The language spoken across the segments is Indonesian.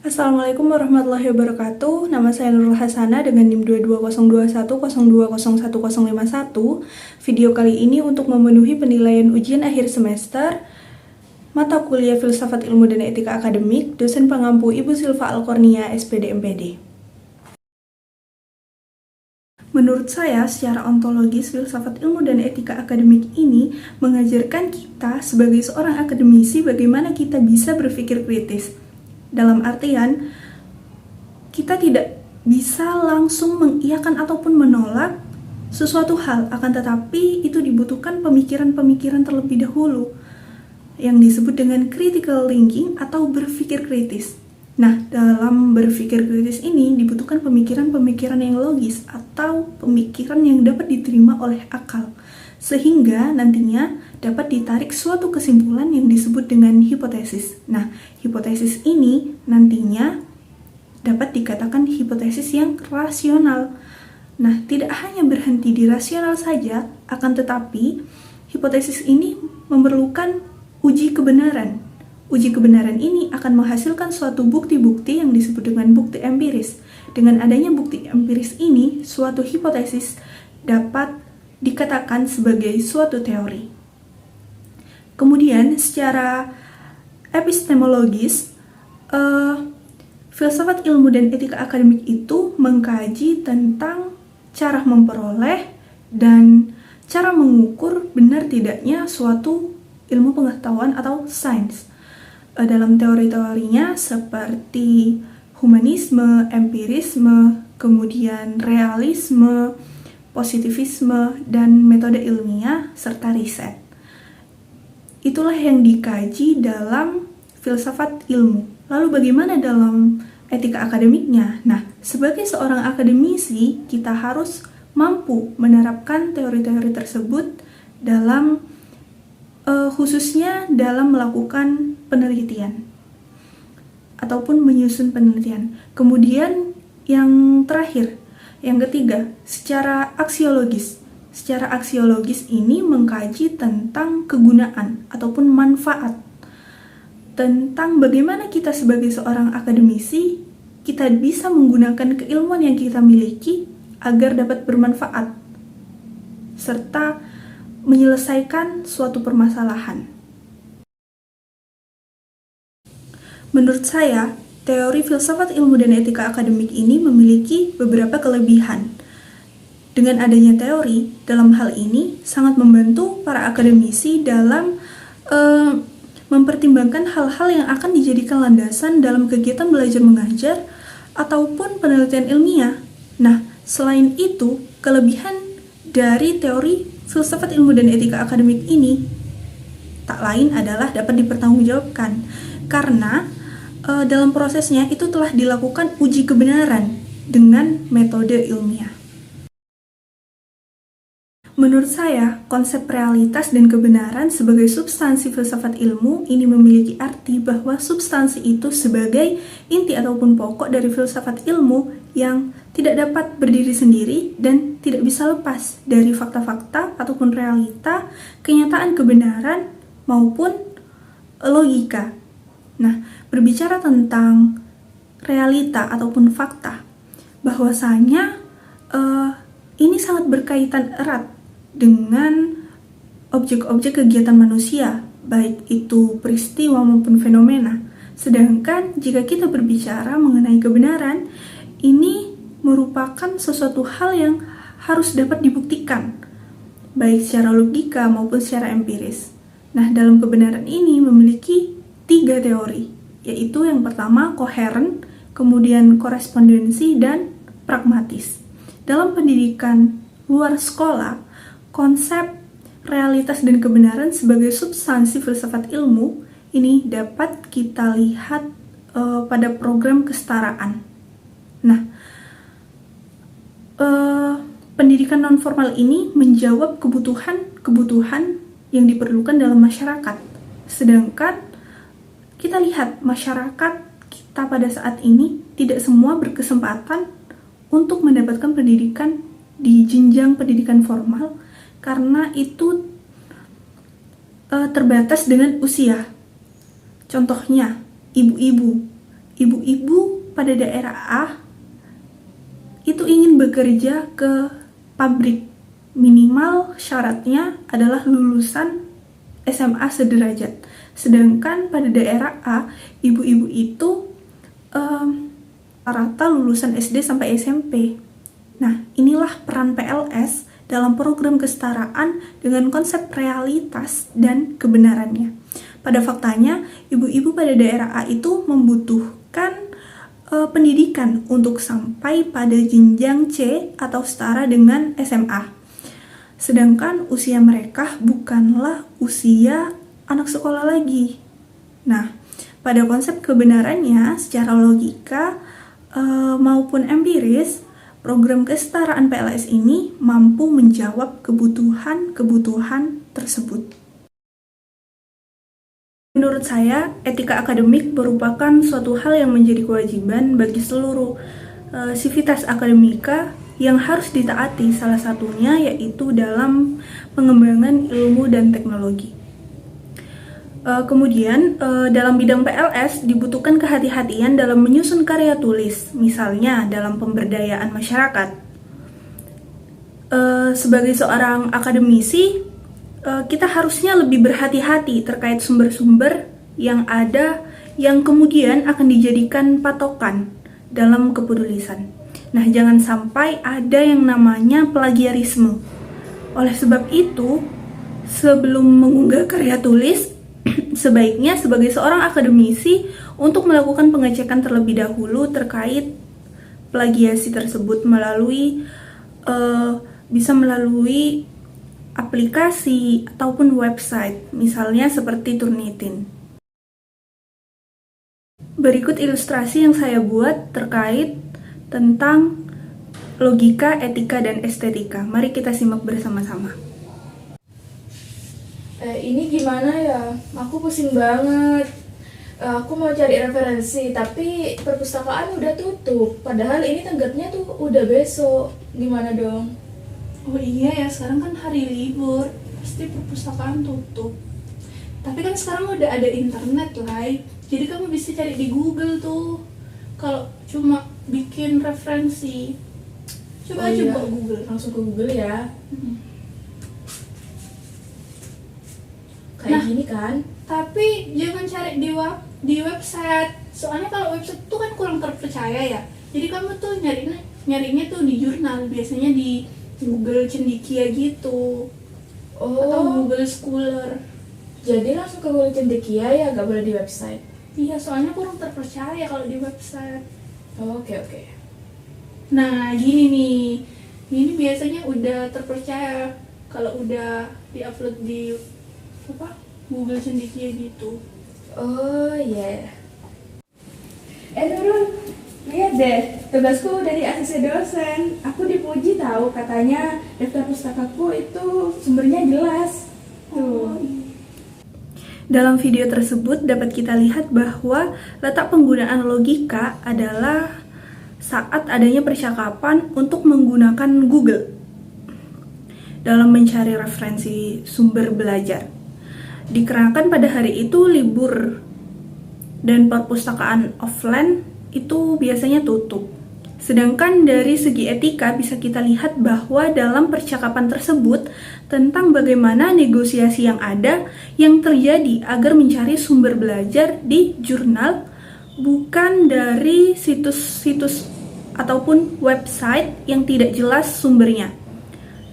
Assalamualaikum warahmatullahi wabarakatuh. Nama saya Nurul Hasana dengan NIM 220202102151. Video kali ini untuk memenuhi penilaian ujian akhir semester mata kuliah Filsafat Ilmu dan Etika Akademik, dosen pengampu Ibu Silva Alkornia, SPD MPD. Menurut saya, secara ontologis, filsafat ilmu dan etika akademik ini mengajarkan kita sebagai seorang akademisi bagaimana kita bisa berpikir kritis. Dalam artian, kita tidak bisa langsung mengiyakan ataupun menolak sesuatu hal, akan tetapi itu dibutuhkan pemikiran-pemikiran terlebih dahulu yang disebut dengan critical thinking atau berpikir kritis. Nah, dalam berpikir kritis ini dibutuhkan pemikiran-pemikiran yang logis atau pemikiran yang dapat diterima oleh akal, sehingga nantinya dapat ditarik suatu kesimpulan yang disebut dengan hipotesis. Nah, hipotesis ini nantinya dapat dikatakan hipotesis yang rasional. Nah, tidak hanya berhenti di rasional saja, akan tetapi hipotesis ini memerlukan uji kebenaran. Uji kebenaran ini akan menghasilkan suatu bukti-bukti yang disebut dengan bukti empiris. Dengan adanya bukti empiris ini, suatu hipotesis dapat dikatakan sebagai suatu teori. Kemudian, secara epistemologis, filsafat ilmu dan etika akademik itu mengkaji tentang cara memperoleh dan cara mengukur benar tidaknya suatu ilmu pengetahuan atau sains. Dalam teori-teorinya seperti humanisme, empirisme, kemudian realisme, positivisme, dan metode ilmiah, serta riset. Itulah yang dikaji dalam filsafat ilmu. Lalu bagaimana dalam etika akademiknya? Nah, sebagai seorang akademisi, kita harus mampu menerapkan teori-teori tersebut dalam khususnya dalam melakukan penelitian ataupun menyusun penelitian. Kemudian yang terakhir, yang ketiga, secara aksiologis. Secara aksiologis ini mengkaji tentang kegunaan ataupun manfaat, tentang bagaimana kita sebagai seorang akademisi kita bisa menggunakan keilmuan yang kita miliki agar dapat bermanfaat serta menyelesaikan suatu permasalahan. Menurut saya, teori filsafat ilmu dan etika akademik ini memiliki beberapa kelebihan. Dengan adanya teori, dalam hal ini sangat membantu para akademisi dalam mempertimbangkan hal-hal yang akan dijadikan landasan dalam kegiatan belajar mengajar ataupun penelitian ilmiah. Nah, selain itu, kelebihan dari teori filsafat ilmu dan etika akademik ini tak lain adalah dapat dipertanggungjawabkan karena dalam prosesnya itu telah dilakukan uji kebenaran dengan metode ilmiah. Menurut saya, konsep realitas dan kebenaran sebagai substansi filsafat ilmu ini memiliki arti bahwa substansi itu sebagai inti ataupun pokok dari filsafat ilmu yang tidak dapat berdiri sendiri dan tidak bisa lepas dari fakta-fakta ataupun realita, kenyataan kebenaran maupun logika. Nah, berbicara tentang realita ataupun fakta, bahwasanya ini sangat berkaitan erat dengan objek-objek kegiatan manusia, baik itu peristiwa maupun fenomena. Sedangkan jika kita berbicara mengenai kebenaran, ini merupakan sesuatu hal yang harus dapat dibuktikan, baik secara logika maupun secara empiris. Nah, dalam kebenaran ini memiliki 3 teori, yaitu yang pertama koheren, kemudian korespondensi, dan pragmatis. Dalam pendidikan luar sekolah, konsep realitas dan kebenaran sebagai substansi filsafat ilmu ini dapat kita lihat pada program kesetaraan. Nah, pendidikan non-formal ini menjawab kebutuhan yang diperlukan dalam masyarakat. Sedangkan kita lihat masyarakat kita pada saat ini tidak semua berkesempatan untuk mendapatkan pendidikan di jenjang pendidikan formal karena itu terbatas dengan usia. Contohnya, ibu-ibu ibu-ibu pada daerah A itu ingin bekerja ke pabrik, minimal syaratnya adalah lulusan SMA sederajat. Sedangkan pada daerah A, ibu-ibu itu rata lulusan SD sampai SMP. Nah, inilah peran PLS dalam program kesetaraan dengan konsep realitas dan kebenarannya. Pada faktanya, ibu-ibu pada daerah A itu membutuhkan pendidikan untuk sampai pada jenjang C atau setara dengan SMA. Sedangkan usia mereka bukanlah usia anak sekolah lagi. Nah, pada konsep kebenarannya secara logika maupun empiris, program kesetaraan PLS ini mampu menjawab kebutuhan-kebutuhan tersebut. Menurut saya, etika akademik merupakan suatu hal yang menjadi kewajiban bagi seluruh sivitas akademika yang harus ditaati, salah satunya yaitu dalam pengembangan ilmu dan teknologi. Kemudian, dalam bidang PLS dibutuhkan kehati-hatian dalam menyusun karya tulis, misalnya dalam pemberdayaan masyarakat. Sebagai seorang akademisi, kita harusnya lebih berhati-hati terkait sumber-sumber yang ada yang kemudian akan dijadikan patokan dalam kepenulisan. Nah, jangan sampai ada yang namanya plagiarisme. Oleh sebab itu, sebelum mengunggah karya tulis, sebaiknya sebagai seorang akademisi untuk melakukan pengecekan terlebih dahulu terkait plagiasi tersebut bisa melalui aplikasi ataupun website, misalnya seperti Turnitin. Berikut ilustrasi yang saya buat terkait tentang logika, etika, dan estetika. Mari kita simak bersama-sama. Ini gimana ya? Aku pusing banget. Aku mau cari referensi, tapi perpustakaan udah tutup. Padahal ini tenggatnya tuh udah besok. Gimana dong? Oh iya ya, sekarang kan hari libur, pasti perpustakaan tutup. Tapi kan sekarang udah ada internet lah, jadi kamu bisa cari di Google tuh. Kalau cuma bikin referensi, coba aja buka Google. Langsung ke Google ya. Kayak gini kan? Tapi jangan cari di website. Soalnya kalau website tuh kan kurang terpercaya ya. Jadi kamu tuh nyarinya tuh di jurnal, biasanya di Google Cendekia gitu. Atau Google Scholar. Jadi langsung ke Google Cendekia ya, nggak boleh di website? Iya, soalnya kurang terpercaya kalau di website. Oke. Nah, gini nih. Ini biasanya udah terpercaya kalau udah diupload di Google Cendekia gitu. Oh iya. Nurul, lihat deh, tugasku dari ACC dosen. Aku dipuji tahu, katanya daftar pustakaku itu sumbernya jelas. Tuh. Dalam video tersebut dapat kita lihat bahwa letak penggunaan logika adalah saat adanya percakapan untuk menggunakan Google dalam mencari referensi sumber belajar. Dikarenakan pada hari itu libur dan perpustakaan offline itu biasanya tutup. Sedangkan dari segi etika bisa kita lihat bahwa dalam percakapan tersebut tentang bagaimana negosiasi yang ada yang terjadi agar mencari sumber belajar di jurnal, bukan dari situs-situs ataupun website yang tidak jelas sumbernya.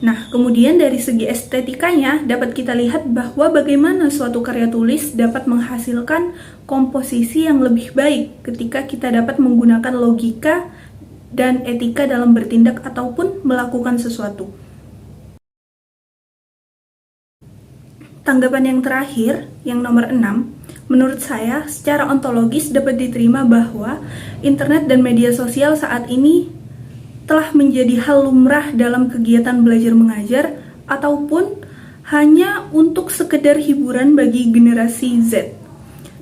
Nah, kemudian dari segi estetikanya dapat kita lihat bahwa bagaimana suatu karya tulis dapat menghasilkan komposisi yang lebih baik ketika kita dapat menggunakan logika dan etika dalam bertindak ataupun melakukan sesuatu. Tanggapan yang terakhir, yang nomor 6, menurut saya secara ontologis dapat diterima bahwa internet dan media sosial saat ini telah menjadi hal lumrah dalam kegiatan belajar mengajar ataupun hanya untuk sekedar hiburan bagi generasi Z.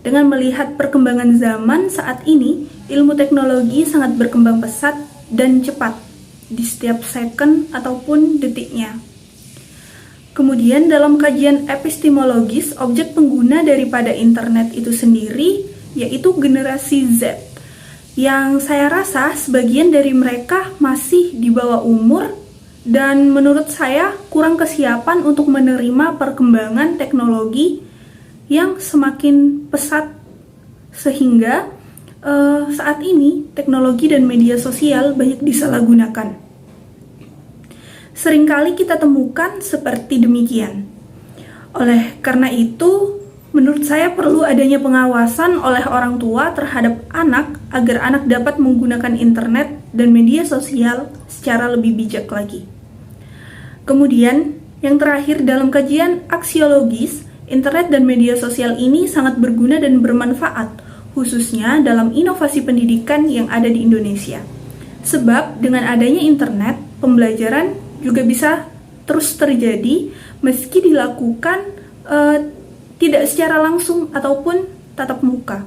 Dengan melihat perkembangan zaman saat ini, ilmu teknologi sangat berkembang pesat dan cepat di setiap second ataupun detiknya. Kemudian dalam kajian epistemologis, objek pengguna daripada internet itu sendiri yaitu generasi Z. yang saya rasa sebagian dari mereka masih di bawah umur dan menurut saya kurang kesiapan untuk menerima perkembangan teknologi yang semakin pesat sehingga saat ini teknologi dan media sosial banyak disalahgunakan. Seringkali kita temukan seperti demikian. Oleh karena itu, menurut saya perlu adanya pengawasan oleh orang tua terhadap anak agar anak dapat menggunakan internet dan media sosial secara lebih bijak lagi. Kemudian, yang terakhir dalam kajian aksiologis, internet dan media sosial ini sangat berguna dan bermanfaat, khususnya dalam inovasi pendidikan yang ada di Indonesia. Sebab dengan adanya internet, pembelajaran juga bisa terus terjadi meski dilakukan tidak secara langsung ataupun tatap muka.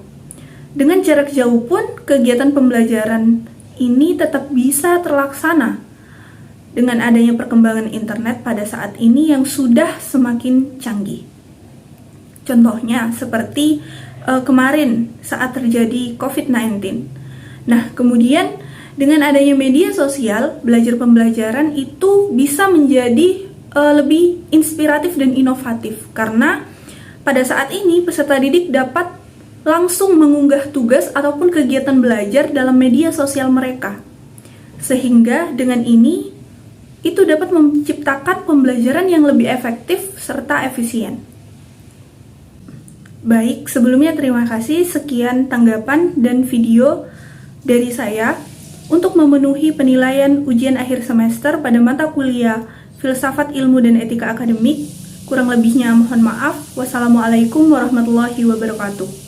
Dengan jarak jauh pun, kegiatan pembelajaran ini tetap bisa terlaksana dengan adanya perkembangan internet pada saat ini yang sudah semakin canggih. Contohnya seperti kemarin saat terjadi COVID-19. Nah, kemudian dengan adanya media sosial, belajar pembelajaran itu bisa menjadi lebih inspiratif dan inovatif karena pada saat ini peserta didik dapat langsung mengunggah tugas ataupun kegiatan belajar dalam media sosial mereka. Sehingga dengan ini itu dapat menciptakan pembelajaran yang lebih efektif serta efisien. Baik, sebelumnya terima kasih. Sekian tanggapan dan video dari saya untuk memenuhi penilaian ujian akhir semester pada mata kuliah Filsafat Ilmu dan Etika Akademik. Kurang lebihnya mohon maaf. Wassalamualaikum warahmatullahi wabarakatuh.